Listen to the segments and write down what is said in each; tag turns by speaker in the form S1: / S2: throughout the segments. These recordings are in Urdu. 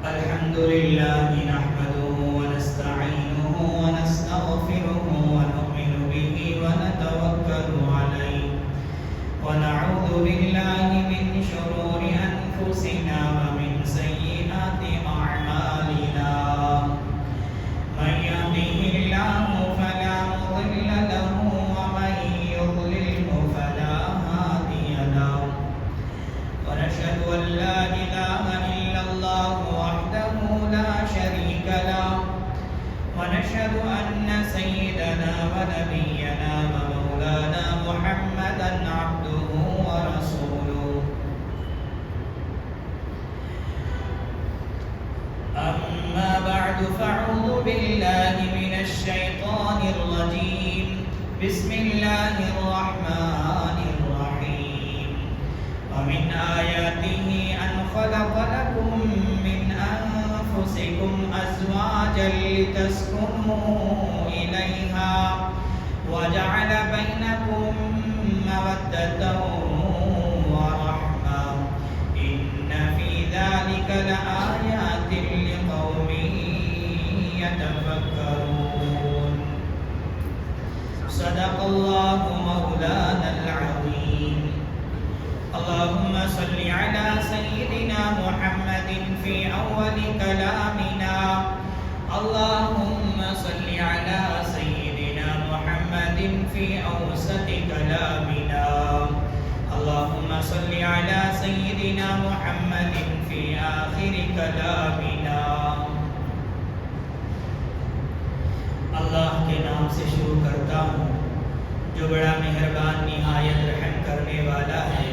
S1: الحمد لله نحمده ونستعينه ونستغفره ونؤمن به ونتوكل عليه ونعوذ بالله من شرور أنفسنا ومن سيئات أعمالنا من يهده الله فلا مضل له ومن يضلله فلا هادي له ونشهد أن لا إله إلا الله وحده لا شريك له ونشهد أن سيدنا ونبينا ومولانا محمدا عبده ورسوله أما بعد فأعوذ بالله من الشيطان الرجيم بسم الله الرحمن الرحيم ومن آياته أن خلق لكم من أنفسكم أزواجا لتسكنوا إليها وجعل بينكم مودة ورحمة إن في ذلك لآيات لقوم يتفكرون صدق الله مولانا العظيم اللهم صل على سيدنا محمد في أول كلامنا اللهم صل على سيدنا محمد في أوسط كلامنا اللهم صل على سيدنا محمد في آخر كلامنا اللہ کے نام سے شروع کرتا ہوں جو بڑا مہربان نہایت رحم کرنے والا ہے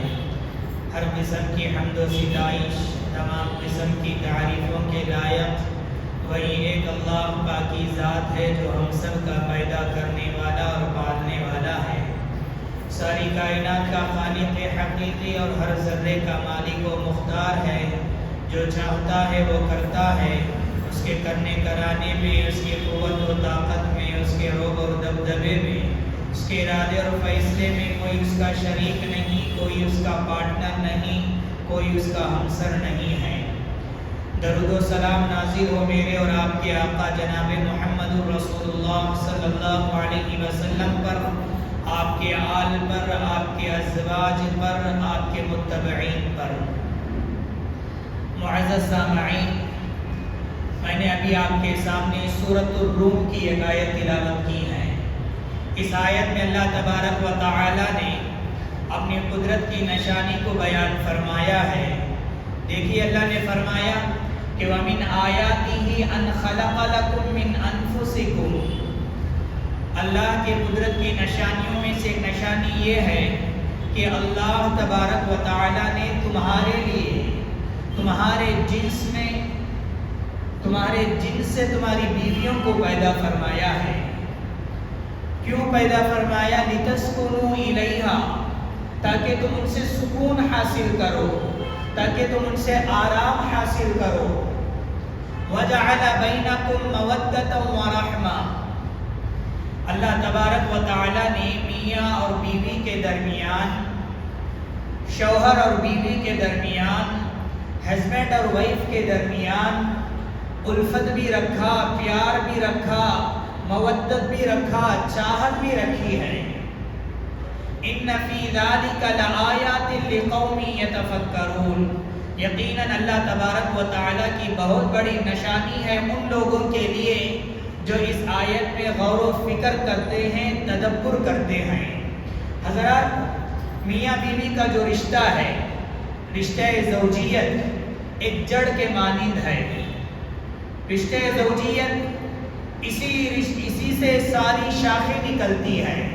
S1: ہر قسم کی حمد و ستائش تمام قسم کی تعریفوں کے لائق وہی ایک اللہ پاکی ذات ہے جو ہم سب کا پیدا کرنے والا اور پالنے والا ہے ساری کائنات کا خالق حقیقی اور ہر ذرے کا مالک و مختار ہے جو چاہتا ہے وہ کرتا ہے اس کے کرنے کرانے میں اس کی قوت و طاقت میں اس کے روب اور دبدبے میں اس کے ارادے اور فیصلے میں کوئی اس کا شریک نہیں کوئی اس کا پارٹنر نہیں کوئی اس کا ہمسر نہیں ہے درود و سلام نازل ہو میرے اور آپ کے آقا جناب محمد رسول اللہ صلی اللہ علیہ وسلم پر آپ کے آل پر آپ کے ازواج پر آپ کے متبعین پر معزز سامعین میں نے ابھی آپ کے سامنے سورۃ الروم کی ایک آیت تلاوت کی ہے اس آیت میں اللہ تبارک و تعالی نے اپنی قدرت کی نشانی کو بیان فرمایا ہے دیکھیے اللہ نے فرمایا کہ وَمِنْ آيَاتِهِ أَنْ خَلَقَ لَكُم مِّنْ أَنفُسِكُمْ اللہ کی قدرت کی نشانیوں میں سے ایک نشانی یہ ہے کہ اللہ تبارک و تعالی نے تمہارے لیے تمہارے جنس سے تمہاری بیویوں کو پیدا فرمایا ہے کیوں پیدا فرمایا لِتَسْكُنُوا إِلَيْهَا تاکہ تم ان سے سکون حاصل کرو تاکہ تم ان سے آرام حاصل کرو وَجَعَلَ بَيْنَكُمْ مَوَدَّةً وَرَحْمَةً اللہ تبارک و تعالی نے میاں اور بیوی کے درمیان شوہر اور بیوی کے درمیان ہسبینڈ اور وائف کے درمیان الفت بھی رکھا پیار بھی رکھا مودت بھی رکھا چاہت بھی رکھی ہے ان فی ذلک لآیات لقوم یتفکرون یقیناً اللہ تبارک و تعالی کی بہت بڑی نشانی ہے ان لوگوں کے لیے جو اس آیت میں غور و فکر کرتے ہیں تدبر کرتے ہیں حضرات میاں بیوی کا جو رشتہ ہے رشتہ زوجیت ایک جڑ کے مانند ہے رشتہ زوجیت اسی سے ساری شاخیں نکلتی ہیں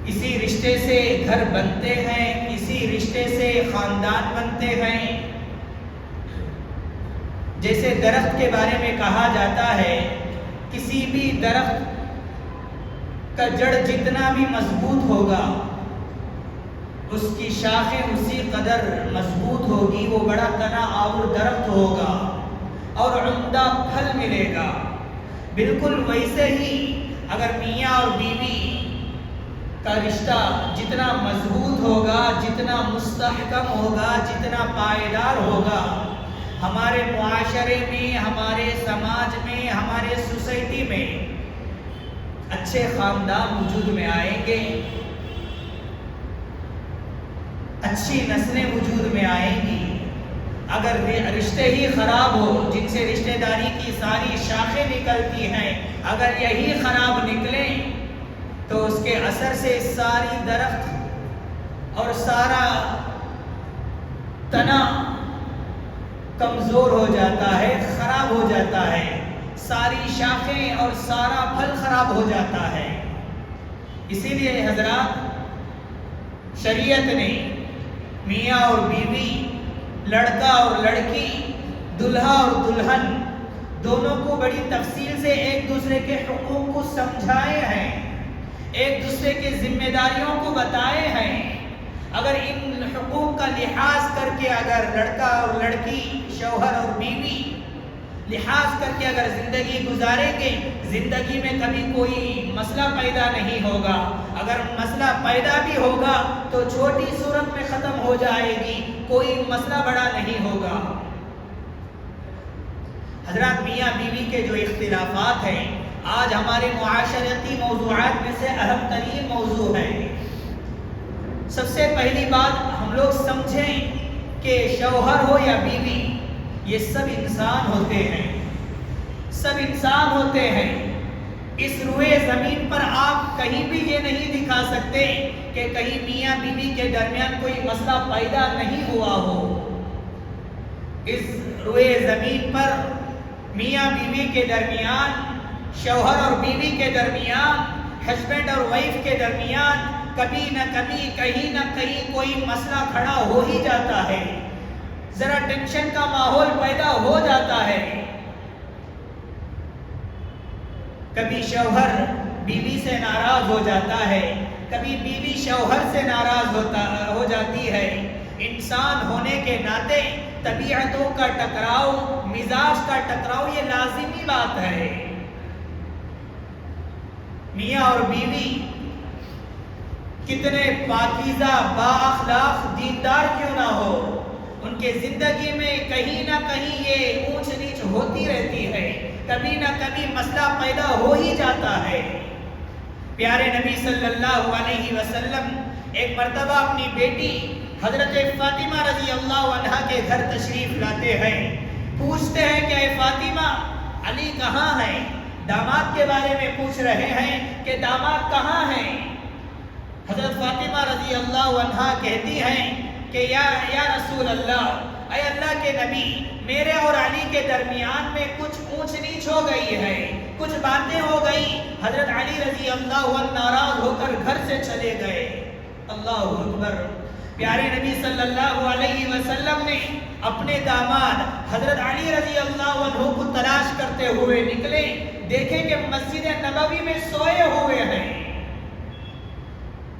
S1: اسی رشتے سے گھر بنتے ہیں اسی رشتے سے خاندان بنتے ہیں جیسے درخت کے بارے میں کہا جاتا ہے کسی بھی درخت کا جڑ جتنا بھی مضبوط ہوگا اس کی شاخیں اسی قدر مضبوط ہوگی وہ بڑا تنا آور درخت ہوگا اور عمدہ پھل ملے گا بالکل ویسے ہی اگر میاں اور بیوی کا رشتہ جتنا مضبوط ہوگا، جتنا مستحکم ہوگا، جتنا پائیدار ہوگا، ہمارے معاشرے میں، ہمارے سماج میں، ہمارے سوسائٹی میں اچھے خاندان وجود میں آئیں گے، اچھی نسلیں وجود میں آئیں گی۔ اگر رشتے ہی خراب ہو، جن سے رشتہ داری کی ساری شاخیں نکلتی ہیں، اگر یہی خراب نکلیں تو اس کے اثر سے ساری درخت اور سارا تنا کمزور ہو جاتا ہے، خراب ہو جاتا ہے، ساری شاخیں اور سارا پھل خراب ہو جاتا ہے۔ اسی لیے حضرات، شریعت نے میاں اور بیوی، لڑکا اور لڑکی، دلہا اور دلہن دونوں کو بڑی تفصیل سے ایک دوسرے کے حقوق کو سمجھائے ہیں، ایک دوسرے کی ذمہ داریوں کو بتائے ہیں۔ اگر ان حقوق کا لحاظ کر کے اگر لڑکا اور لڑکی، شوہر اور بیوی لحاظ کر کے اگر زندگی گزاریں گے، زندگی میں کبھی کوئی مسئلہ پیدا نہیں ہوگا۔ اگر مسئلہ پیدا بھی ہوگا تو چھوٹی صورت میں ختم ہو جائے گی، کوئی مسئلہ بڑا نہیں ہوگا۔ حضرات، میاں بیوی کے جو اختلافات ہیں، آج ہمارے معاشرتی موضوعات میں سے اہم ترین موضوع ہے۔ سب سے پہلی بات ہم لوگ سمجھیں کہ شوہر ہو یا بیوی، یہ سب انسان ہوتے ہیں، سب انسان ہوتے ہیں۔ اس روئے زمین پر آپ کہیں بھی یہ نہیں دکھا سکتے کہ کہیں میاں بیوی کے درمیان کوئی مسئلہ پیدا نہیں ہوا ہو۔ اس روئے زمین پر میاں بیوی کے درمیان، شوہر اور بیوی کے درمیان، ہسبینڈ اور وائف کے درمیان کبھی نہ کبھی، کہیں نہ کہیں کوئی مسئلہ کھڑا ہو ہی جاتا ہے، ذرا ٹینشن کا ماحول پیدا ہو جاتا ہے۔ کبھی شوہر بیوی سے ناراض ہو جاتا ہے، کبھی بیوی شوہر سے ناراض ہو جاتی ہے۔ انسان ہونے کے ناطے طبیعتوں کا ٹکراؤ، مزاج کا ٹکراؤ یہ لازمی بات ہے۔ میاں اور بیوی کتنے پاکیزہ، با اخلاق، دیندار کیوں نہ ہو، ان کے زندگی میں کہیں نہ کہیں یہ اونچ نیچ ہوتی رہتی ہے، کبھی نہ کبھی مسئلہ پیدا ہو ہی جاتا ہے۔ پیارے نبی صلی اللہ علیہ وسلم ایک مرتبہ اپنی بیٹی حضرت فاطمہ رضی اللہ عنہا کے گھر تشریف لاتے ہیں، پوچھتے ہیں کہ اے فاطمہ، علی کہاں ہے؟ داماد کے بارے میں پوچھ رہے ہیں کہ داماد کہاں ہیں؟ حضرت فاطمہ رضی اللہ عنہا کہتی ہیں کہ یا رسول اللہ، اے اللہ کے نبی، میرے اور علی کے درمیان میں کچھ اونچ نیچ ہو گئی ہے، کچھ باتیں ہو گئی۔ حضرت علی رضی اللہ عنہ ناراض ہو کر گھر سے چلے گئے۔ اللہ اکبر۔ پیارے نبی صلی اللہ علیہ وسلم نے اپنے داماد حضرت علی رضی اللہ عنہ کو تلاش کرتے ہوئے نکلے، دیکھیں کہ مسجد نبوی میں سوئے ہوئے ہیں۔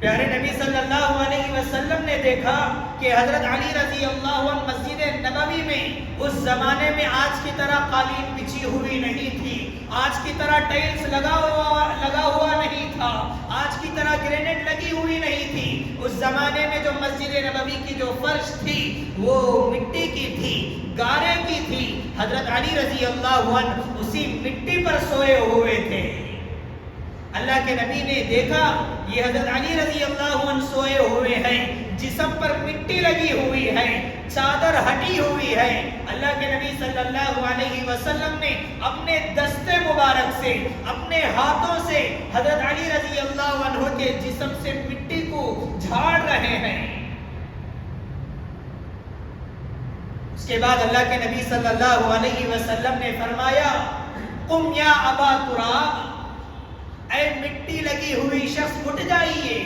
S1: پیارے نبی صلی اللہ علیہ وسلم نے دیکھا کہ حضرت علی رضی اللہ عنہ مسجد نبوی میں اس زمانے میں آج کی طرح قالین بچھی ہوئی نہیں تھی، آج کی طرح ٹائلز لگا ہوا نہیں تھا، آج کی طرح گرینیڈ لگی ہوئی نہیں تھی۔ اس زمانے میں جو مسجد نبوی کی جو فرش تھی وہ مٹی کی تھی، گارے کی تھی۔ حضرت علی رضی اللہ عنہ اسی مٹی پر سوئے ہوئے تھے۔ اللہ کے نبی نے دیکھا یہ حضرت علی رضی اللہ عنہ سوئے ہوئے ہیں، جسم پر مٹی لگی ہوئی ہے، چادر ہٹی ہوئی ہے۔ اللہ کے نبی صلی اللہ علیہ وسلم نے اپنے دستے مبارک سے، اپنے ہاتھوں سے حضرت علی رضی اللہ عنہ کے جسم سے مٹی کو جھاڑ رہے ہیں۔ اس کے بعد اللہ کے نبی صلی اللہ علیہ وسلم نے فرمایا، قم یا ابا تراب، اے مٹی لگی ہوئی شخص اٹھ جائیے۔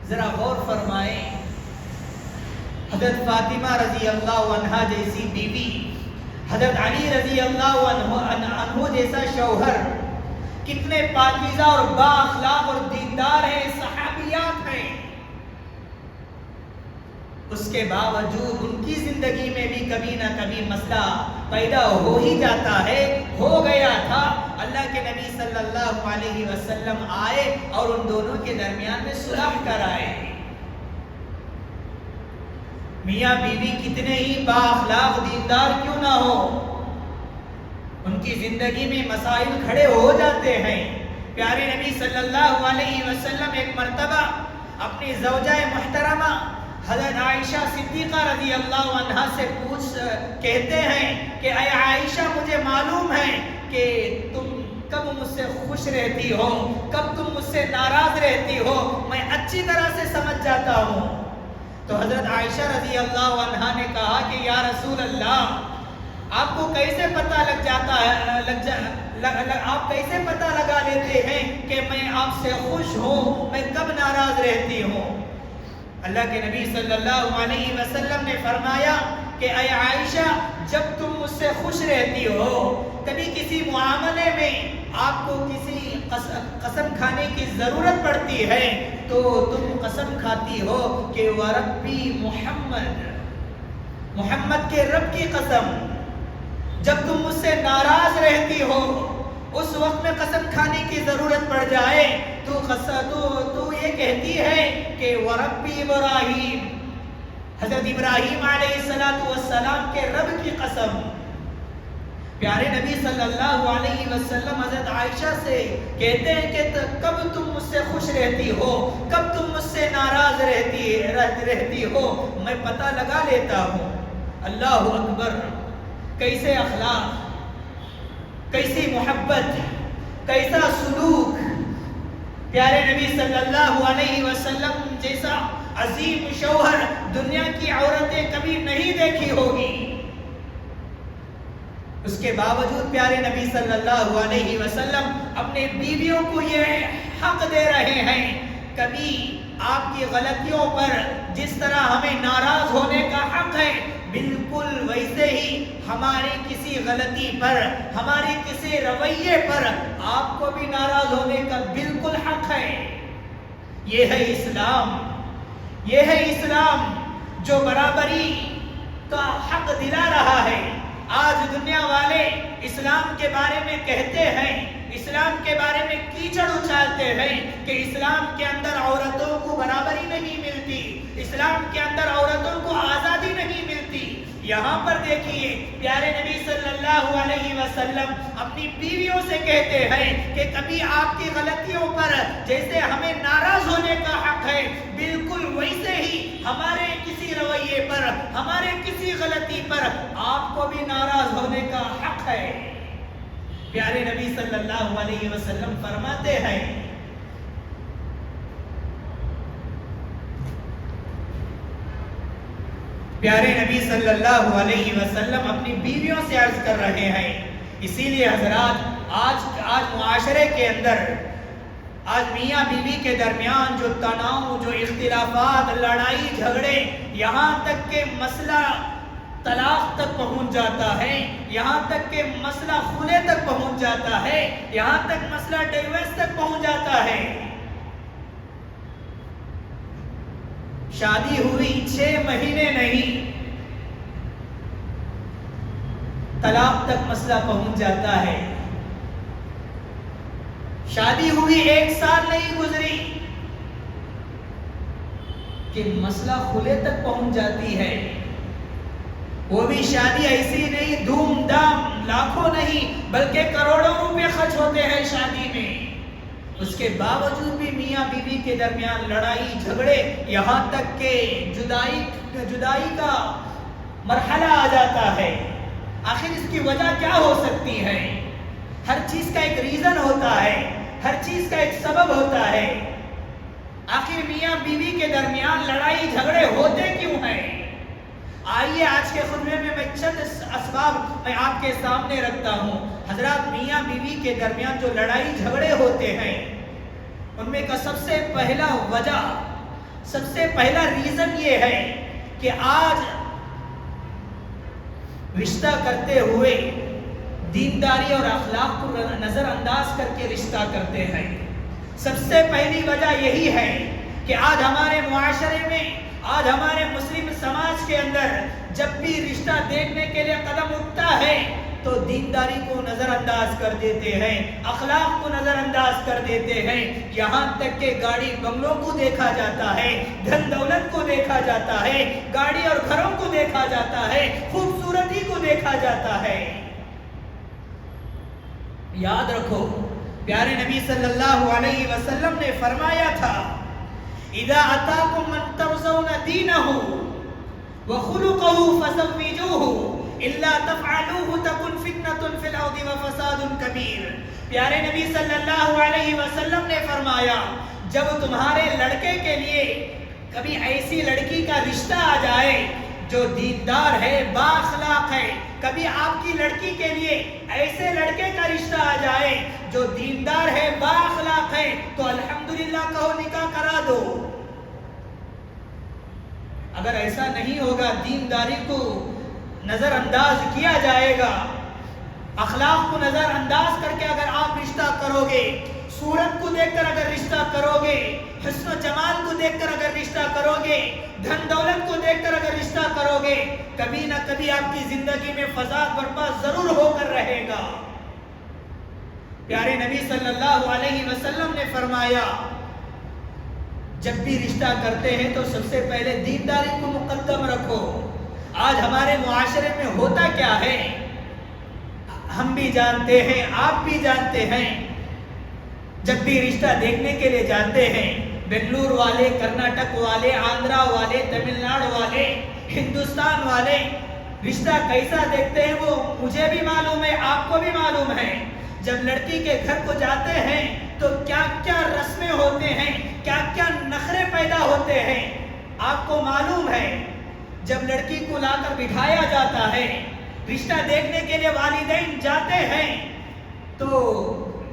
S1: ذرا غور فرمائیں، حضرت فاطمہ رضی اللہ عنہا جیسی بیوی، حضرت علی رضی اللہ عنہ جیسا شوہر، کتنے پاکیزہ اور با اخلاق اور دیندار ہیں، صحابیات ہیں، اس کے باوجود ان کی زندگی میں بھی کبھی نہ کبھی مسئلہ پیدا ہو ہی جاتا ہے، ہو گیا تھا۔ اللہ کے نبی صلی اللہ علیہ وسلم آئے اور ان دونوں کے درمیان میں صلح کرائے۔ میاں بیوی کتنے ہی با اخلاق دیندار کیوں نہ ہو، ان کی زندگی میں مسائل کھڑے ہو جاتے ہیں۔ پیارے نبی صلی اللہ علیہ وسلم ایک مرتبہ اپنی زوجہ محترمہ حضرت عائشہ صدیقہ رضی اللہ عنہا سے کہتے ہیں کہ اے عائشہ، مجھے معلوم ہے کہ تم کب مجھ سے خوش رہتی ہو، کب تم مجھ سے ناراض رہتی ہو، میں اچھی طرح سے سمجھ جاتا ہوں۔ تو حضرت عائشہ رضی اللہ عنہا نے کہا کہ یا رسول اللہ، آپ کو کیسے پتہ لگ جاتا ہے، آپ کیسے پتہ لگا لیتے ہیں کہ میں آپ سے خوش ہوں، میں کب ناراض رہتی ہوں؟ اللہ کے نبی صلی اللہ علیہ وسلم نے فرمایا کہ اے عائشہ، جب تم مجھ سے خوش رہتی ہو، کبھی کسی معاملے میں آپ کو کسی قسم کھانے کی ضرورت پڑتی ہے تو تم قسم کھاتی ہو کہ وربی محمد کے رب کی قسم۔ جب تم مجھ سے ناراض رہتی ہو، اس وقت میں قسم کھانے کی ضرورت پڑ جائے تو یہ کہتی ہے کہ وربی ابراہیم، حضرت ابراہیم علیہ السلام کے رب کی قسم۔ پیارے نبی صلی اللہ علیہ وسلم حضرت عائشہ سے کہتے ہیں کہ کب تم مجھ سے خوش رہتی ہو، کب تم مجھ سے ناراض رہتی ہو، میں پتہ لگا لیتا ہوں۔ اللہ اکبر! کیسے اخلاق، کیسی محبت، کیسا سلوک! پیارے نبی صلی اللہ علیہ وسلم جیسا عظیم شوہر دنیا کی عورتیں کبھی نہیں دیکھی ہوگی۔ اس کے باوجود پیارے نبی صلی اللہ علیہ وسلم اپنے بیویوں کو یہ حق دے رہے ہیں، کبھی آپ کی غلطیوں پر جس طرح ہمیں ناراض ہونے کا حق ہے، بالکل ویسے ہی ہماری کسی غلطی پر، ہماری کسی رویے پر آپ کو بھی ناراض ہونے کا بالکل حق ہے۔ یہ ہے اسلام، یہ ہے اسلام جو برابری کا حق دلا رہا ہے۔ آج دنیا والے اسلام کے بارے میں کہتے ہیں، اسلام کے بارے میں کیچڑ اچھالتے ہیں کہ اسلام کے اندر عورتوں کو برابری نہیں ملتی، اسلام کے اندر عورتوں کو آزادی نہیں ملتی۔ یہاں پر دیکھیے پیارے نبی صلی اللہ علیہ وسلم اپنی بیویوں سے کہتے ہیں کہ کبھی آپ کی غلطیوں پر جیسے ہمیں ناراض ہونے کا حق ہے، بالکل ویسے ہی ہمارے کسی رویے پر، ہمارے کسی غلطی پر آپ کو بھی ناراض ہونے کا حق ہے۔ پیارے نبی صلی اللہ علیہ وسلم فرماتے ہیں، پیارے نبی صلی اللہ علیہ وسلم اپنی بیویوں سے عرض کر رہے ہیں۔ اسی لیے حضرات آج معاشرے کے اندر، آج میاں بیوی کے درمیان جو تناؤ، جو اختلافات، لڑائی جھگڑے، یہاں تک کہ مسئلہ طلاق تک پہنچ جاتا ہے، یہاں تک کہ مسئلہ خلے تک پہنچ جاتا ہے، یہاں تک مسئلہ ڈیورس تک پہنچ جاتا ہے۔ شادی ہوئی 6 مہینے نہیں، طلاق تک مسئلہ پہنچ جاتا ہے۔ شادی ہوئی 1 سال نہیں گزری کہ مسئلہ خلے تک پہنچ جاتی ہے۔ وہ بھی شادی ایسی نہیں، دھوم دھام، لاکھوں نہیں بلکہ کروڑوں روپے خرچ ہوتے ہیں شادی میں۔ اس کے باوجود بھی میاں بیوی کے درمیان لڑائی جھگڑے، یہاں تک کہ جدائی کا مرحلہ آ جاتا ہے۔ آخر اس کی وجہ کیا ہو سکتی ہے؟ ہر چیز کا ایک ریزن ہوتا ہے، ہر چیز کا ایک سبب ہوتا ہے۔ آخر میاں بیوی کے درمیان لڑائی جھگڑے ہوتے کیوں ہیں؟ آئیے آج کے خطبے میں چند اسباب میں آپ کے سامنے رکھتا ہوں۔ حضرات، میاں بیوی کے درمیان جو لڑائی جھگڑے ہوتے ہیں، ان میں کا سب سے پہلا وجہ، سب سے پہلا ریزن یہ ہے کہ آج رشتہ کرتے ہوئے دینداری اور اخلاق کو نظر انداز کر کے رشتہ کرتے ہیں۔ سب سے پہلی وجہ یہی ہے کہ آج ہمارے معاشرے میں، آج ہمارے مسلم سماج کے اندر جب بھی رشتہ دیکھنے کے لیے قدم اٹھتا ہے تو دینداری کو نظر انداز کر دیتے ہیں، اخلاق کو نظر انداز کر دیتے ہیں، یہاں تک کہ گاڑی بنگلوں کو دیکھا جاتا ہے، دھن دولت کو دیکھا جاتا ہے، گاڑی اور گھروں کو دیکھا جاتا ہے، خوبصورتی کو دیکھا جاتا ہے۔ یاد رکھو پیارے نبی صلی اللہ علیہ وسلم نے فرمایا تھا، اذا اتاکم من ترضون دینہ وخلقہ فزوجوہ الا تفعلوہ تکن فتنۃ فی الارض وفساد کبیر۔ پیارے نبی صلی اللہ علیہ وسلم نے فرمایا، جب تمہارے لڑکے کے لیے کبھی ایسی لڑکی کا رشتہ آ جائے جو دیندار ہے، با اخلاق ہے، کبھی آپ کی لڑکی کے لیے ایسے لڑکے کا رشتہ آ جائے جو دیندار ہے، با اخلاق ہے، تو الحمدللہ کہو، نکاح کرا دو۔ اگر ایسا نہیں ہوگا، دینداری کو نظر انداز کیا جائے گا، اخلاق کو نظر انداز کر کے اگر آپ رشتہ کرو گے، صورت کو دیکھ کر اگر رشتہ کرو گے، حسن و جمال کو دیکھ کر اگر رشتہ کرو گے، دھن دولت کو دیکھ کر اگر رشتہ کرو گے، کبھی نہ کبھی آپ کی زندگی میں فساد برپا ضرور ہو کر رہے گا۔ پیارے نبی صلی اللہ علیہ وسلم نے فرمایا، جب بھی رشتہ کرتے ہیں تو سب سے پہلے دینداری کو مقدم رکھو۔ آج ہمارے معاشرے میں ہوتا کیا ہے، ہم بھی جانتے ہیں، آپ بھی جانتے ہیں، جب بھی رشتہ دیکھنے کے لیے جاتے ہیں، بنگلور والے، کرناٹک والے، آندھرا والے، تمل ناڈو والے، ہندوستان والے رشتہ کیسا دیکھتے ہیں وہ مجھے بھی معلوم ہے، آپ کو بھی معلوم ہے۔ جب لڑکی کے گھر کو جاتے ہیں تو کیا کیا رسمیں ہوتے ہیں، کیا کیا نخرے پیدا ہوتے ہیں، آپ کو معلوم ہے۔ جب لڑکی کو لا کر بٹھایا جاتا ہے، رشتہ دیکھنے کے لیے والدین جاتے ہیں تو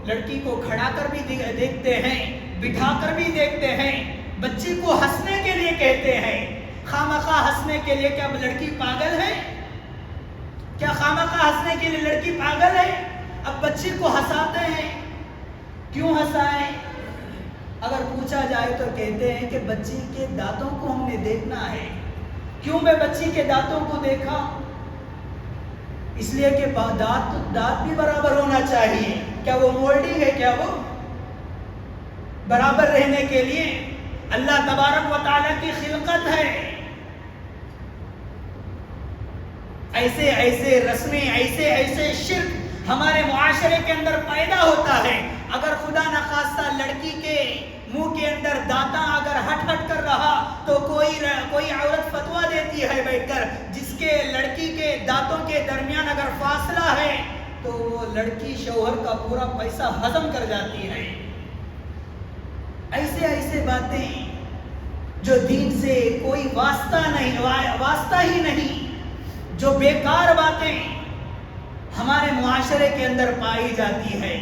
S1: لڑکی کو کھڑا کر بھی دیکھتے ہیں، بٹھا کر بھی دیکھتے ہیں، بچی کو ہنسنے کے لیے کہتے ہیں، خامخواہ ہنسنے کے لیے۔ کیا لڑکی پاگل ہے؟ کیا خامخواہ ہنسنے کے لیے لڑکی پاگل ہے؟ اب بچی کو ہنساتے ہیں، کیوں ہنسائیں؟ اگر پوچھا جائے تو کہتے ہیں کہ بچی کے دانتوں کو ہم نے دیکھنا ہے۔ کیوں میں بچی کے دانتوں کو دیکھا؟ اس لیے کہ دانت بھی برابر ہونا چاہیے۔ کیا وہ مولڈنگ ہے؟ کیا وہ برابر رہنے کے لیے اللہ تبارک و تعالیٰ کی خلقت ہے؟ ایسے ایسے رسمیں، ایسے ایسے شرک ہمارے معاشرے کے اندر پیدا ہوتا ہے۔ اگر خدا نخواستہ لڑکی کے منہ کے اندر دانتا اگر ہٹ ہٹ کر رہا تو کوئی عورت فتویٰ دیتی ہے بیٹھ کر، جس کے لڑکی کے دانتوں کے درمیان اگر فاصلہ ہے تو وہ لڑکی شوہر کا پورا پیسہ ہضم کر جاتی ہے۔ ایسے ایسے باتیں جو دین سے کوئی واسطہ ہی نہیں، جو بیکار باتیں ہمارے معاشرے کے اندر پائی جاتی ہے۔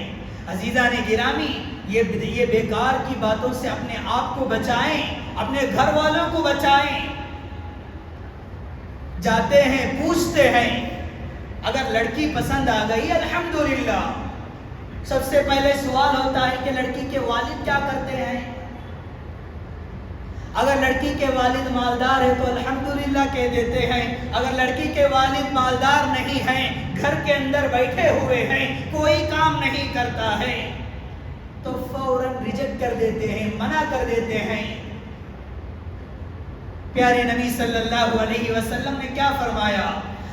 S1: عزیزان گرامی، یہ بیکار کی باتوں سے اپنے آپ کو بچائیں، اپنے گھر والوں کو بچائیں۔ جاتے ہیں، پوچھتے ہیں، اگر لڑکی پسند آ گئی الحمدللہ، سب سے پہلے سوال ہوتا ہے کہ لڑکی کے والد کیا کرتے ہیں۔ اگر لڑکی کے والد مالدار ہے تو الحمدللہ کہہ دیتے ہیں، اگر لڑکی کے والد مالدار نہیں ہیں، گھر کے اندر بیٹھے ہوئے ہیں، کوئی کام نہیں کرتا ہے، تو فوراً ریجیکٹ کر دیتے ہیں، منع کر دیتے ہیں۔ پیارے نبی صلی اللہ علیہ وسلم نے کیا فرمایا؟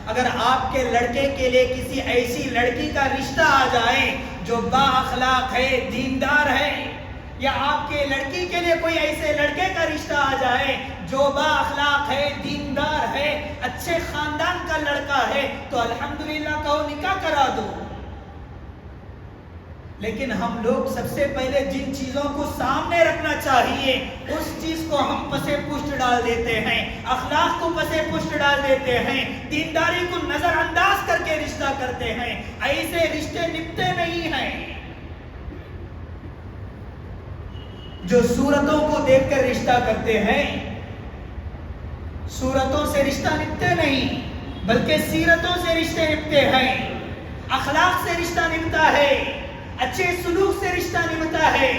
S1: اگر آپ کے لڑکے کے لیے کسی ایسی لڑکی کا رشتہ آ جائے جو با اخلاق ہے، دیندار ہے، یا آپ کے لڑکی کے لیے کوئی ایسے لڑکے کا رشتہ آ جائے جو با اخلاق ہے، دیندار ہے، اچھے خاندان کا لڑکا ہے، تو الحمدللہ کہو، نکاح کرا دو۔ لیکن ہم لوگ سب سے پہلے جن چیزوں کو سامنے رکھنا چاہیے اس چیز کو ہم پسے پشت ڈال دیتے ہیں، اخلاق کو پسے پشت ڈال دیتے ہیں، دینداری کو نظر انداز کر کے رشتہ کرتے ہیں۔ ایسے رشتے نبھتے نہیں ہیں۔ جو صورتوں کو دیکھ کر رشتہ کرتے ہیں، صورتوں سے رشتہ نبھتے نہیں بلکہ سیرتوں سے رشتے نبھتے ہیں، اخلاق سے رشتہ نبھتا ہے، اچھے سلوک سے رشتہ نبھتا ہے۔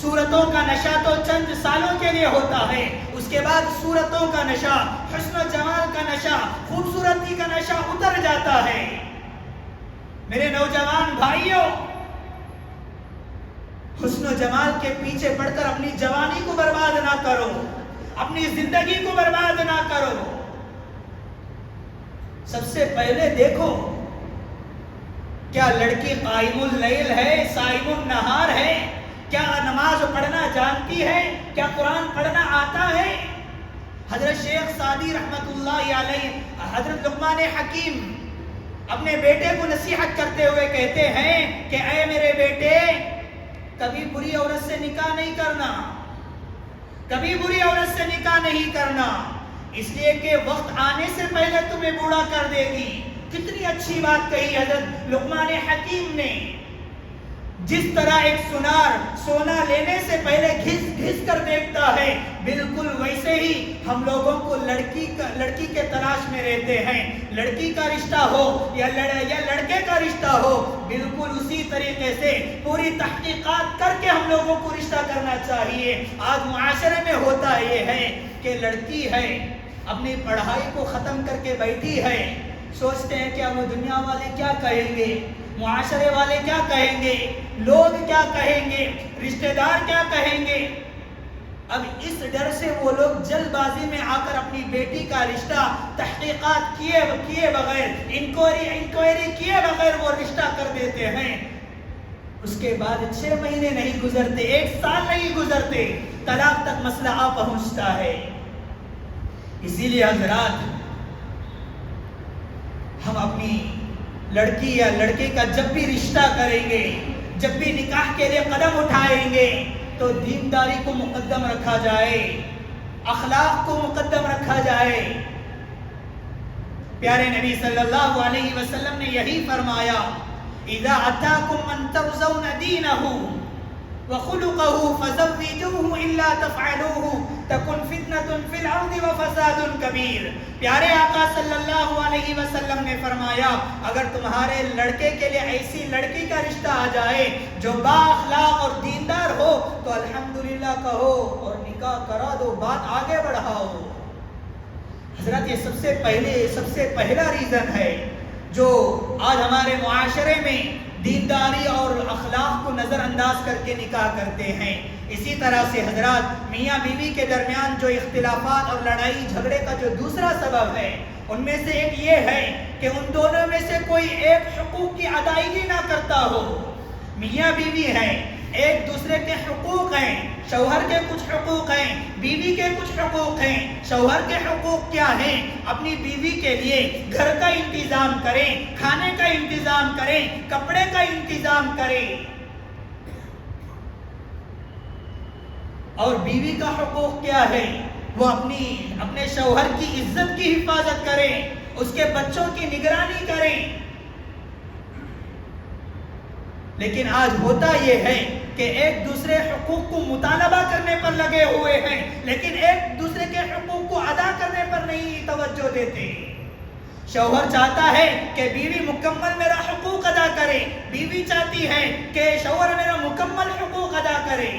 S1: صورتوں کا نشہ تو چند سالوں کے لیے ہوتا ہے، اس کے بعد صورتوں کا نشہ، حسن و جمال کا نشہ، خوبصورتی کا نشہ اتر جاتا ہے۔ میرے نوجوان بھائیوں، حسن و جمال کے پیچھے پڑ کر اپنی جوانی کو برباد نہ کرو، اپنی زندگی کو برباد نہ کرو۔ سب سے پہلے دیکھو کیا لڑکی قائم اللیل ہے، صائم النہار ہے؟ کیا نماز پڑھنا جانتی ہے؟ کیا قرآن پڑھنا آتا ہے؟ حضرت شیخ سعدی رحمت اللہ علیہ، حضرت لقمان حکیم اپنے بیٹے کو نصیحت کرتے ہوئے کہتے ہیں کہ اے میرے بیٹے، کبھی بری عورت سے نکاح نہیں کرنا، کبھی بری عورت سے نکاح نہیں کرنا، اس لیے کہ وقت آنے سے پہلے تمہیں بوڑھا کر دے گی۔ کتنی اچھی بات کہی حضرت لقمان حکیم نے۔ جس طرح ایک سنار سونا لینے سے پہلے گھس گھس کر دیکھتا ہے، بالکل ویسے ہی ہم لوگوں کو لڑکی کے تلاش میں رہتے ہیں۔ لڑکی کا رشتہ ہو یا لڑکے کا رشتہ ہو، بالکل اسی طریقے سے پوری تحقیقات کر کے ہم لوگوں کو رشتہ کرنا چاہیے۔ آج معاشرے میں ہوتا یہ ہے کہ لڑکی ہے، اپنی پڑھائی کو ختم کر کے بیٹھی ہے، سوچتے ہیں کہ اب دنیا والے کیا کہیں گے، معاشرے والے کیا کہیں گے، لوگ کیا کہیں گے، رشتہ دار کیا کہیں گے۔ اب اس ڈر سے وہ لوگ جلد بازی میں آ کر اپنی بیٹی کا رشتہ تحقیقات کیے بغیر، انکوائری کیے بغیر وہ رشتہ کر دیتے ہیں۔ اس کے بعد 6 مہینے نہیں گزرتے، 1 سال نہیں گزرتے، طلاق تک مسئلہ آ پہنچتا ہے۔ اسی لیے حضرات، ہم اپنی لڑکی یا لڑکے کا جب بھی رشتہ کریں گے، جب بھی نکاح کے لیے قدم اٹھائیں گے، تو دینداری کو مقدم رکھا جائے، اخلاق کو مقدم رکھا جائے۔ پیارے نبی صلی اللہ علیہ وسلم نے یہی فرمایا، اذا اتاکم من ترضون دینہ وخلقه فزوجوه الا تفعلوه تکن فتنة فی الارض وفساد کبیر۔ پیارے آقا صلی اللہ علیہ وسلم نے فرمایا، اگر تمہارے لڑکے کے لیے ایسی لڑکی کا رشتہ آ جائے جو با اخلاق اور دیندار ہو تو الحمدللہ کہو اور نکاح کرا دو، بات آگے بڑھاؤ۔ حضرت یہ سب سے پہلا ریزن ہے جو آج ہمارے معاشرے میں دینداری اور اخلاق کو نظر انداز کر کے نکاح کرتے ہیں۔ اسی طرح سے حضرات، میاں بیوی کے درمیان جو اختلافات اور لڑائی جھگڑے کا جو دوسرا سبب ہے، ان میں سے ایک یہ ہے کہ ان دونوں میں سے کوئی ایک حقوق کی ادائیگی نہ کرتا ہو۔ میاں بیوی ہیں، ایک دوسرے کے حقوق ہیں، شوہر کے کچھ حقوق ہیں، بیوی کے کچھ حقوق ہیں۔ شوہر کے حقوق کیا ہیں؟ اپنی بیوی کے لیے گھر کا انتظام کریں، کھانے کا انتظام کریں، کپڑے کا انتظام کریں۔ اور بیوی کا حقوق کیا ہے؟ وہ اپنے شوہر کی عزت کی حفاظت کریں، اس کے بچوں کی نگرانی کریں۔ لیکن آج ہوتا یہ ہے کہ ایک دوسرے حقوق کو مطالبہ کرنے پر لگے ہوئے ہیں، لیکن ایک دوسرے کے حقوق کو ادا کرنے پر نہیں توجہ دیتے۔ شوہر چاہتا ہے کہ بیوی مکمل میرا حقوق ادا کرے، بیوی چاہتی ہے کہ شوہر میرا مکمل حقوق ادا کرے۔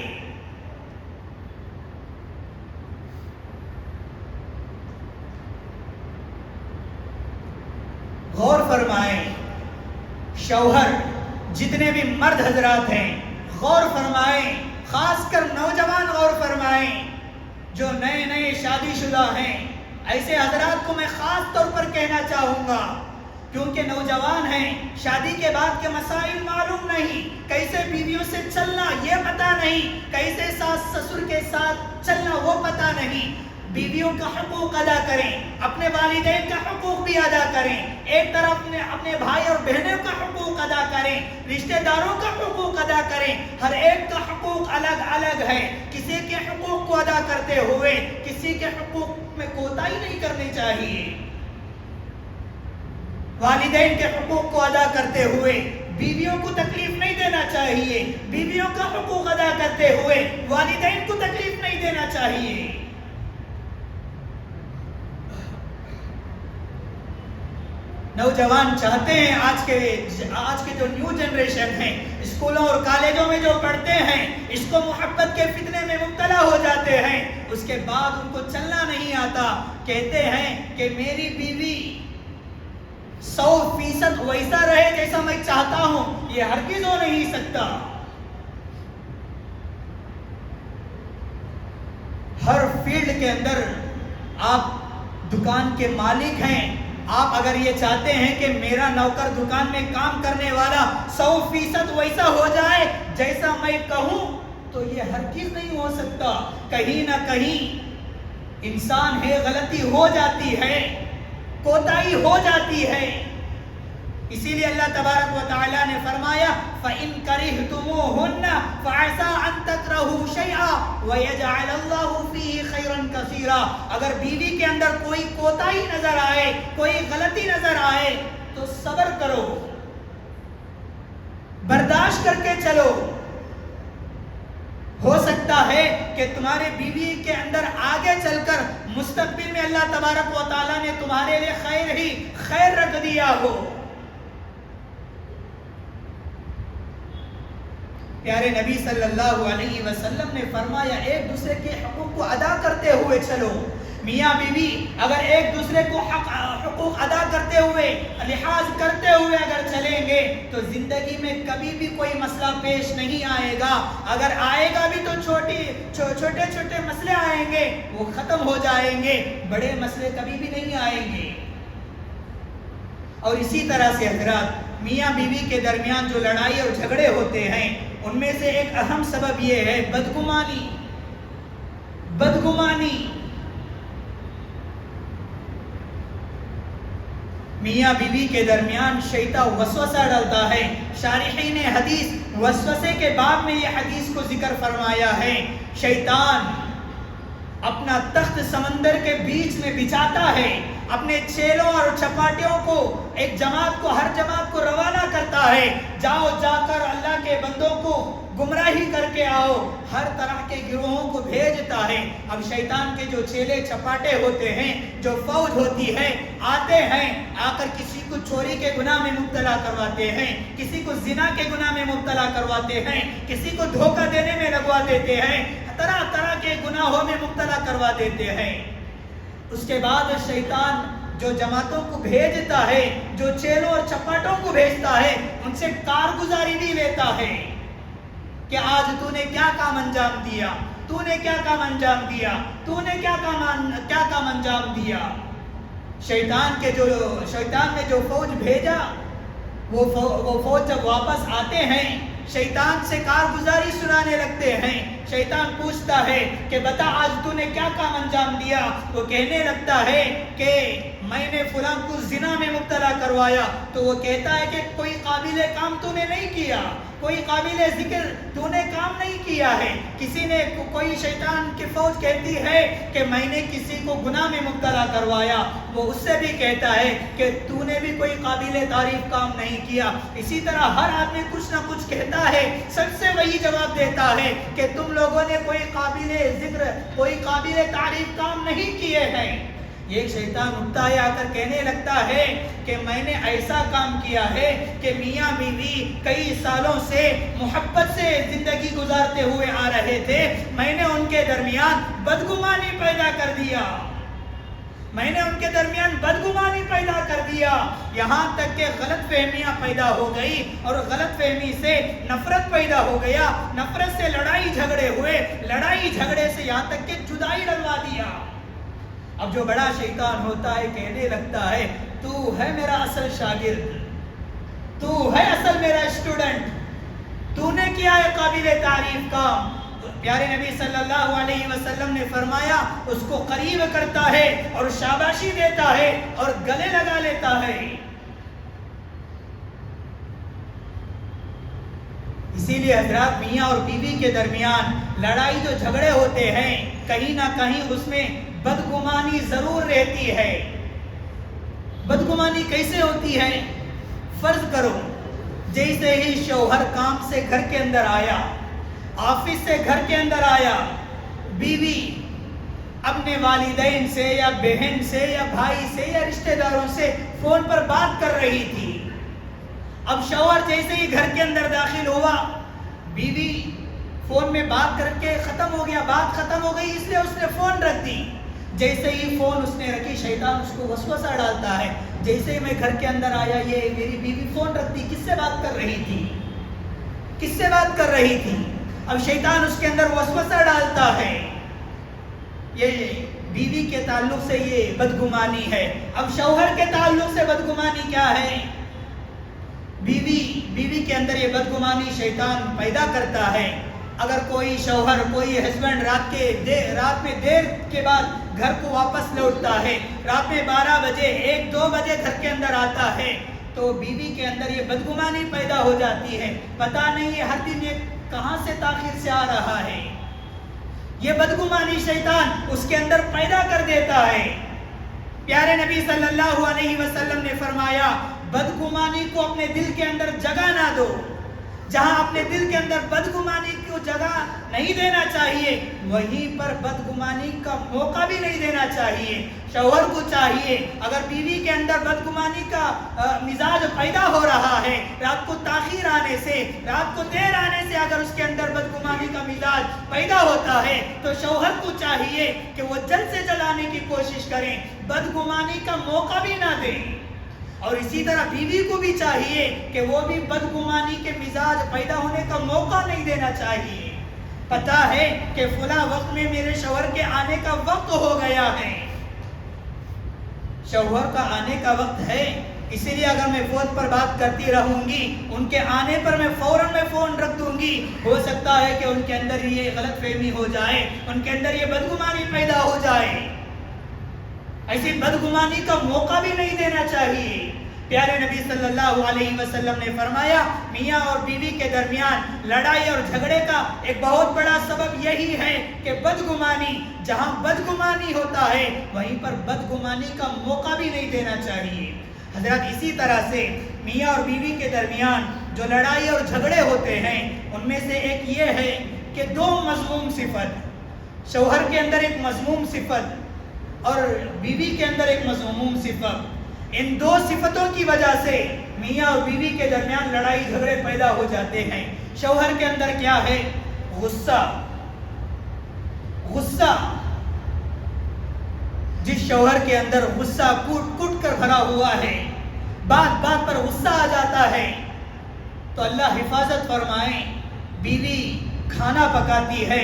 S1: غور فرمائیں، شوہر جتنے بھی مرد حضرات ہیں، غور فرمائیں، خاص کر نوجوان غور فرمائیں جو نئے شادی شدہ ہیں۔ ایسے حضرات کو میں خاص طور پر کہنا چاہوں گا، کیونکہ نوجوان ہیں، شادی کے بعد کے مسائل معلوم نہیں، کیسے بیویوں سے چلنا یہ پتہ نہیں، کیسے ساس سسر کے ساتھ چلنا وہ پتہ نہیں۔ بیویوں کا حقوق ادا کریں، اپنے والدین کا حقوق بھی ادا کریں، ایک طرف اپنے بھائی اور بہنوں کا حقوق ادا کریں، رشتہ داروں کا حقوق ادا کریں۔ ہر ایک کا حقوق الگ الگ ہے، کسی کے حقوق کو ادا کرتے ہوئے کسی کے حقوق میں کوتاہی نہیں کرنی چاہیے۔ والدین کے حقوق کو ادا کرتے ہوئے بیویوں کو تکلیف نہیں دینا چاہیے، بیویوں کا حقوق ادا کرتے ہوئے والدین کو تکلیف نہیں دینا چاہیے۔ نوجوان چاہتے ہیں، آج کے جو نیو جنریشن ہے، اسکولوں اور کالجوں میں جو پڑھتے ہیں، اس کو محبت کے فتنے میں مبتلا ہو جاتے ہیں، اس کے بعد ان کو چلنا نہیں آتا، کہتے ہیں کہ میری بیوی 100% ویسا رہے جیسا میں چاہتا ہوں، یہ ہرگز ہو نہیں سکتا۔ ہر فیلڈ کے اندر آپ دکان کے مالک ہیں، آپ اگر یہ چاہتے ہیں کہ میرا نوکر دکان میں کام کرنے والا 100% ویسا ہو جائے جیسا میں کہوں، تو یہ ہرگز نہیں ہو سکتا۔ کہیں نہ کہیں انسان ہے، غلطی ہو جاتی ہے، کوتاہی ہو جاتی ہے۔ اسی لیے اللہ تبارک و تعالی نے فرمایا فَإِن كَرِهْتُمُوهُنَّ فَعَسَىٰ أَن تَكْرَهُوا شَيْئًا وَيَجْعَلَ اللَّهُ فِيهِ خَيْرًا كَثِيرًا۔ اگر بیوی کے اندر کوئی کوتاہی نظر آئے، کوئی غلطی نظر آئے تو صبر کرو، برداشت کر کے چلو۔ ہو سکتا ہے کہ تمہارے بیوی کے اندر آگے چل کر مستقبل میں اللہ تبارک و تعالیٰ نے تمہارے لیے خیر ہی خیر رکھ دیا ہو۔ پیارے نبی صلی اللہ علیہ وسلم نے فرمایا ایک دوسرے کے حقوق کو ادا کرتے ہوئے چلو۔ میاں بیوی اگر ایک دوسرے کو حقوق ادا کرتے ہوئے، لحاظ کرتے ہوئے اگر چلیں گے تو زندگی میں کبھی بھی کوئی مسئلہ پیش نہیں آئے گا۔ اگر آئے گا بھی تو چھوٹے چھوٹے مسئلے آئیں گے، وہ ختم ہو جائیں گے، بڑے مسئلے کبھی بھی نہیں آئیں گے۔ اور اسی طرح سے حضرات، میاں بیوی کے درمیان جو لڑائی اور جھگڑے ہوتے ہیں ان میں سے ایک اہم سبب یہ ہے بدگمانی۔ میاں بیوی کے درمیان شیطان وسوسہ ڈالتا ہے۔ شارحین حدیث وسوسے کے باب میں یہ حدیث کو ذکر فرمایا ہے۔ شیطان اپنا تخت سمندر کے بیچ میں بچھاتا ہے، اپنے چیلوں اور چپاٹیوں کو ایک جماعت کو، ہر جماعت کو روانہ کرتا ہے، جاؤ جا کر اللہ کے بندوں کو گمراہی کر کے آؤ، ہر طرح کے گروہوں کو بھیجتا ہے۔ اب شیطان کے جو چیلے چپاٹے ہوتے ہیں، جو فوج ہوتی ہے، آتے ہیں، آ کر کسی کو چوری کے گناہ میں مبتلا کرواتے ہیں، کسی کو زنا کے گناہ میں مبتلا کرواتے ہیں، کسی کو دھوکہ دینے میں لگوا دیتے ہیں، طرح طرح کے گناہوں میں مبتلا کروا دیتے ہیں۔ اس کے بعد شیطان جو جماعتوں کو بھیجتا ہے، جو چیلوں اور چپاٹوں کو بھیجتا ہے، ان سے کارگزاری بھی لیتا ہے کہ آج تو نے کیا کام انجام دیا، تو نے کیا کام انجام دیا، تو نے کیا کام انجام دیا۔ شیطان نے جو فوج بھیجا، وہ فوج جب واپس آتے ہیں شیطان سے کارگزاری سنانے لگتے ہیں۔ شیطان پوچھتا ہے کہ بتا آج تو نے کیا کام انجام دیا؟ وہ کہنے لگتا ہے کہ میں نے فلاں کو زنا میں مبتلا کروایا۔ تو وہ کہتا ہے کہ کوئی قابل کام تو نے نہیں کیا، کوئی قابل ذکر تو نے کام نہیں کیا ہے۔ کوئی شیطان کی فوج کہتی ہے کہ میں نے کسی کو گناہ میں مبتلا کروایا، وہ اس سے بھی کہتا ہے کہ تو نے بھی کوئی قابل تعریف کام نہیں کیا۔ اسی طرح ہر آدمی کچھ نہ کچھ کہتا ہے، سب سے وہی جواب دیتا ہے کہ تم لوگوں نے کوئی قابل ذکر، کوئی قابل تعریف کام نہیں کیے ہیں۔ یہ شیطان اٹھتا ہے، آ کر کہنے لگتا ہے کہ میں نے ایسا کام کیا ہے کہ میاں بیوی کئی سالوں سے محبت سے زندگی گزارتے ہوئے آ رہے تھے، میں نے ان کے درمیان بدگمانی پیدا کر دیا، میں نے ان کے درمیان بدگمانی پیدا کر دیا، یہاں تک کہ غلط فہمیاں پیدا ہو گئی، اور غلط فہمی سے نفرت پیدا ہو گیا، نفرت سے لڑائی جھگڑے ہوئے، لڑائی جھگڑے سے یہاں تک کہ جدائی ڈلوا دیا۔ اب جو بڑا شیطان ہوتا ہے کہنے لگتا ہے تو ہے میرا اصل شاگرد، تو ہے اصل میرا اسٹوڈنٹ، تو نے کیا ہے قابل تعریف کام۔ پیارے نبی صلی اللہ علیہ وسلم نے فرمایا اس کو قریب کرتا ہے اور شاباشی دیتا ہے اور گلے لگا لیتا ہے۔ اسی لیے حضرات، میاں اور بیوی کے درمیان لڑائی جو جھگڑے ہوتے ہیں، کہیں نہ کہیں اس میں بدگمانی ضرور رہتی ہے۔ بدگمانی کیسے ہوتی ہے؟ فرض کرو جیسے ہی شوہر کام سے گھر کے اندر آیا، آفس سے گھر کے اندر آیا، بیوی اپنے والدین سے یا بہن سے یا بھائی سے یا رشتہ داروں سے فون پر بات کر رہی تھی۔ اب شوہر جیسے ہی گھر کے اندر داخل ہوا، بیوی فون میں بات کر کے ختم ہو گیا، بات ختم ہو گئی، اس لیے اس نے فون رکھ دی۔ جیسے ہی فون اس نے رکھی، شیطان اس کو وسوسہ ڈالتا ہے، جیسے ہی میں گھر کے اندر آیا یہ میری بیوی فون رکھتی، کس سے بات کر رہی تھی، کس سے بات کر رہی تھی؟ اب شیطان اس کے اندر وسوسہ ڈالتا ہے، یہ بیوی کے تعلق سے یہ بدگمانی ہے۔ اب شوہر کے تعلق سے بدگمانی کیا ہے؟ بیوی کے اندر یہ بدگمانی شیطان پیدا کرتا ہے۔ اگر کوئی شوہر، کوئی ہسبینڈ رات میں دیر کے بعد گھر کو واپس لوٹتا ہے، رات میں 12 بجے 1-2 بجے گھر کے اندر آتا ہے، تو بیوی کے اندر یہ بدگمانی پیدا ہو جاتی ہے، پتہ نہیں ہے ہر دن یہ کہاں سے تاخیر سے آ رہا ہے۔ یہ بدگمانی شیطان اس کے اندر پیدا کر دیتا ہے۔ پیارے نبی صلی اللہ علیہ وسلم نے فرمایا بدگمانی کو اپنے دل کے اندر جگہ نہ دو۔ جہاں اپنے دل کے اندر بدگمانی کو جگہ نہیں دینا چاہیے، وہیں پر بدگمانی کا موقع بھی نہیں دینا چاہیے۔ شوہر کو چاہیے اگر بیوی کے اندر بدگمانی کا مزاج پیدا ہو رہا ہے، رات کو تاخیر آنے سے، رات کو دیر آنے سے اگر اس کے اندر بدگمانی کا مزاج پیدا ہوتا ہے، تو شوہر کو چاہیے کہ وہ جلد سے جلد آنے کی کوشش کریں، بدگمانی کا موقع بھی نہ دیں۔ اور اسی طرح بیوی کو بھی چاہیے کہ وہ بھی بدگمانی کے مزاج پیدا ہونے کا موقع نہیں دینا چاہیے۔ پتہ ہے کہ فلاں وقت میں میرے شوہر کے آنے کا وقت ہو گیا ہے، شوہر کا آنے کا وقت ہے، اسی لیے اگر میں فون پر بات کرتی رہوں گی، ان کے آنے پر میں فوراً فون رکھ دوں گی، ہو سکتا ہے کہ ان کے اندر یہ غلط فہمی ہو جائے، ان کے اندر یہ بدگمانی پیدا ہو جائے۔ ایسی بدگمانی کا موقع بھی نہیں دینا چاہیے۔ پیارے نبی صلی اللہ علیہ وسلم نے فرمایا میاں اور بیوی کے درمیان لڑائی اور جھگڑے کا ایک بہت بڑا سبب یہی ہے کہ بدگمانی، جہاں بدگمانی ہوتا ہے وہیں پر بدگمانی کا موقع بھی نہیں دینا چاہیے۔ حضرات اسی طرح سے میاں اور بیوی کے درمیان جو لڑائی اور جھگڑے ہوتے ہیں ان میں سے ایک یہ ہے کہ 2 مذموم صفت، شوہر کے اندر ایک مذموم صفت اور بیوی کے اندر ایک مذموم صفت، ان 2 صفتوں کی وجہ سے میاں اور بیوی کے درمیان لڑائی جھگڑے پیدا ہو جاتے ہیں۔ شوہر کے اندر کیا ہے؟ غصہ۔ جس شوہر کے اندر غصہ کٹ کر بھرا ہوا ہے، بات بات پر غصہ آ جاتا ہے، تو اللہ حفاظت فرمائے، بیوی کھانا پکاتی ہے،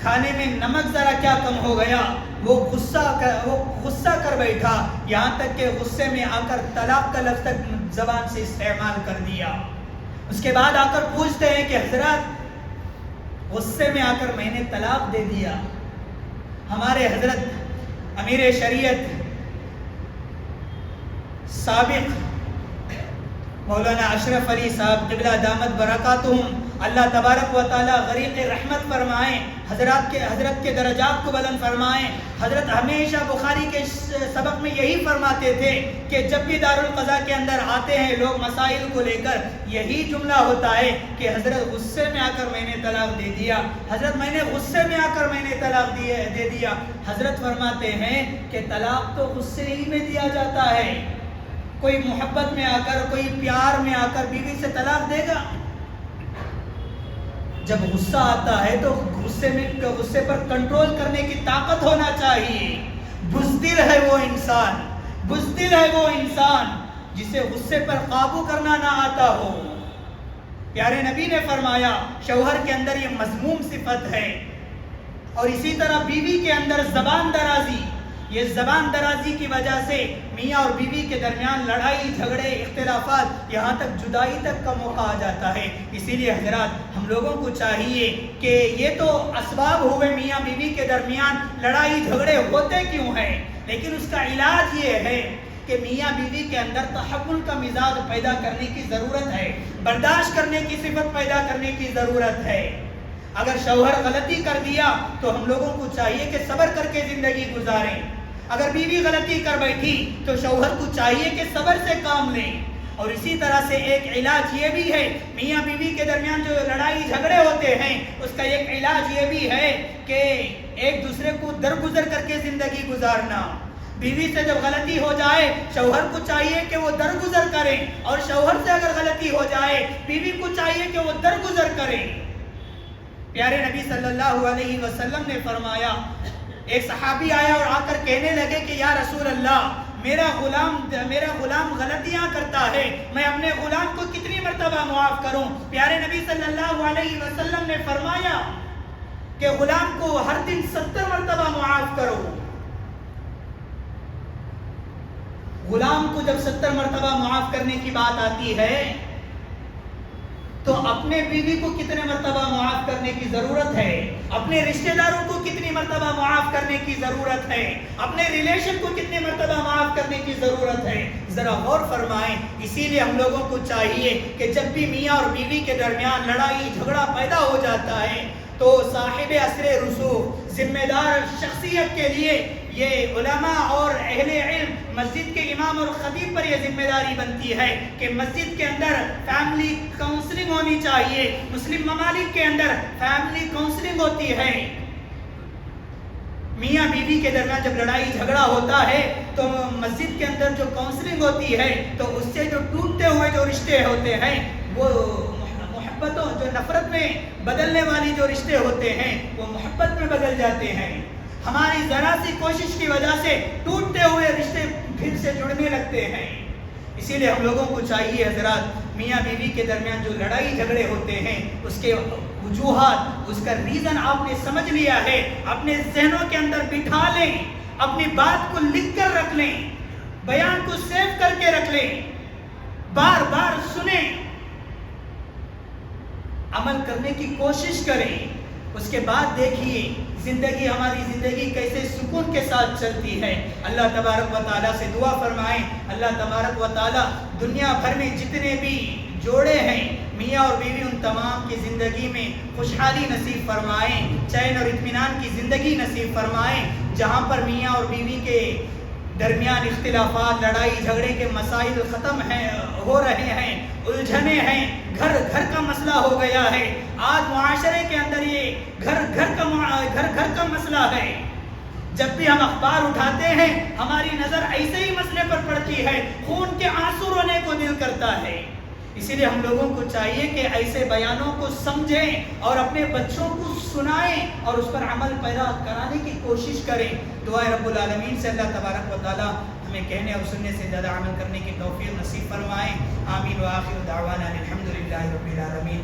S1: کھانے میں نمک ذرا کیا کم ہو گیا، وہ غصہ کر بیٹھا، یہاں تک کہ غصے میں آ کر طلاق کا لفظ تک زبان سے استعمال کر دیا۔ اس کے بعد آ کر پوچھتے ہیں کہ حضرت غصے میں آ کر میں نے طلاق دے دیا۔ ہمارے حضرت امیر شریعت سابق مولانا اشرف علی صاحب قبلہ دامت برکاتہم، اللہ تبارک و تعالی غریق رحمت فرمائیں، حضرت کے درجات کو بلند فرمائیں۔ حضرت ہمیشہ بخاری کے سبق میں یہی فرماتے تھے کہ جب بھی دارالقضاء کے اندر آتے ہیں لوگ مسائل کو لے کر، یہی جملہ ہوتا ہے کہ حضرت غصے میں آ کر میں نے طلاق دے دیا، حضرت میں نے غصے میں آ کر میں نے طلاق دے دیا۔ حضرت فرماتے ہیں کہ طلاق تو غصے ہی میں دیا جاتا ہے، کوئی محبت میں آ کر، کوئی پیار میں آ کر بیوی سے طلاق دے گا؟ جب غصہ آتا ہے تو غصے پر کنٹرول کرنے کی طاقت ہونا چاہیے۔ بزدل ہے وہ انسان جسے غصے پر قابو کرنا نہ آتا ہو۔ پیارے نبی نے فرمایا شوہر کے اندر یہ مذموم صفت ہے، اور اسی طرح بیوی کے اندر زبان درازی، یہ زبان درازی کی وجہ سے میاں اور بیوی کے درمیان لڑائی جھگڑے اختلافات یہاں تک جدائی تک کا موقع آ جاتا ہے۔ اسی لیے حضرات ہم لوگوں کو چاہیے کہ یہ تو اسباب ہوئے میاں بیوی کے درمیان لڑائی جھگڑے ہوتے کیوں ہیں، لیکن اس کا علاج یہ ہے کہ میاں بیوی کے اندر تحمل کا مزاج پیدا کرنے کی ضرورت ہے، برداشت کرنے کی صفت پیدا کرنے کی ضرورت ہے۔ اگر شوہر غلطی کر دیا تو ہم لوگوں کو چاہیے کہ صبر کر کے زندگی گزاریں، اگر بیوی غلطی کر بیٹھی تو شوہر کو چاہیے کہ صبر سے کام لیں۔ اور اسی طرح سے ایک علاج یہ بھی ہے، میاں بیوی کے درمیان جو لڑائی جھگڑے ہوتے ہیں اس کا ایک علاج یہ بھی ہے کہ ایک دوسرے کو درگزر کر کے زندگی گزارنا۔ بیوی سے جب غلطی ہو جائے شوہر کو چاہیے کہ وہ درگزر کرے، اور شوہر سے اگر غلطی ہو جائے بیوی کو چاہیے کہ وہ درگزر کرے۔ پیارے نبی صلی اللہ علیہ وسلم نے فرمایا، ایک صحابی آیا اور آ کر کہنے لگے کہ یا رسول اللہ، میرا غلام غلطیاں کرتا ہے، میں اپنے غلام کو کتنی مرتبہ معاف کروں؟ پیارے نبی صلی اللہ علیہ وسلم نے فرمایا کہ غلام کو ہر دن 70 مرتبہ معاف کرو۔ غلام کو جب 70 مرتبہ معاف کرنے کی بات آتی ہے تو اپنے بیوی کو کتنے مرتبہ معاف کرنے کی ضرورت ہے؟ اپنے رشتہ داروں کو کتنی مرتبہ معاف کرنے کی ضرورت ہے؟ اپنے ریلیشن کو کتنے مرتبہ معاف کرنے کی ضرورت ہے؟ ذرا غور فرمائیں۔ اسی لیے ہم لوگوں کو چاہیے کہ جب بھی میاں اور بیوی کے درمیان لڑائی جھگڑا پیدا ہو جاتا ہے تو صاحب اثر رسوخ، ذمہ دار شخصیت کے لیے یہ علماء اور اہل علم، مسجد کے امام اور خطیب پر یہ ذمہ داری بنتی ہے کہ مسجد کے اندر فیملی کاؤنسلنگ ہونی چاہیے۔ مسلم ممالک کے اندر فیملی کاؤنسلنگ ہوتی ہے۔ میاں بیوی کے درمیان جب لڑائی جھگڑا ہوتا ہے تو مسجد کے اندر جو کاؤنسلنگ ہوتی ہے تو اس سے جو ٹوٹتے ہوئے جو رشتے ہوتے ہیں وہ محبتوں، جو نفرت میں بدلنے والی جو رشتے ہوتے ہیں وہ محبت میں بدل جاتے ہیں۔ ہماری ذرا سی کوشش کی وجہ سے ٹوٹتے ہوئے رشتے پھر سے جڑنے لگتے ہیں۔ اسی لیے ہم لوگوں کو چاہیے حضرات، میاں بیوی کے درمیان جو لڑائی جھگڑے ہوتے ہیں اس کے وجوہات، اس کا ریزن آپ نے سمجھ لیا ہے، اپنے ذہنوں کے اندر بٹھا لیں، اپنی بات کو لکھ کر رکھ لیں، بیان کو سیو کر کے رکھ لیں، بار بار سنیں، عمل کرنے کی کوشش کریں۔ اس کے بعد دیکھیے ہماری زندگی کیسے سکون کے ساتھ چلتی ہے۔ اللہ تبارک و تعالیٰ سے دعا فرمائیں، اللہ تبارک و تعالیٰ دنیا بھر میں جتنے بھی جوڑے ہیں میاں اور بیوی ان تمام کی زندگی میں خوشحالی نصیب فرمائیں، چین اور اطمینان کی زندگی نصیب فرمائیں۔ جہاں پر میاں اور بیوی کے درمیان اختلافات، لڑائی جھگڑے کے مسائل ختم ہو رہے ہیں، الجھنے ہیں، گھر کا مسئلہ ہو گیا ہے۔ آج معاشرے کے اندر یہ گھر کا مسئلہ ہے۔ جب بھی ہم اخبار اٹھاتے ہیں ہماری نظر ایسے ہی مسئلے پر پڑتی ہے، خون کے آنسو رونے کو دل کرتا ہے۔ اسی لیے ہم لوگوں کو چاہیے کہ ایسے بیانوں کو سمجھیں اور اپنے بچوں کو سنائیں اور اس پر عمل پیدا کرانے کی کوشش کریں۔ دعائے رب العالمین سے اللہ تبارک و تعالی ہمیں کہنے اور سننے سے زیادہ عمل کرنے کی توفیق نصیب فرمائیں۔ آمین وآخر دعوانا الحمدللہ رب العالمین۔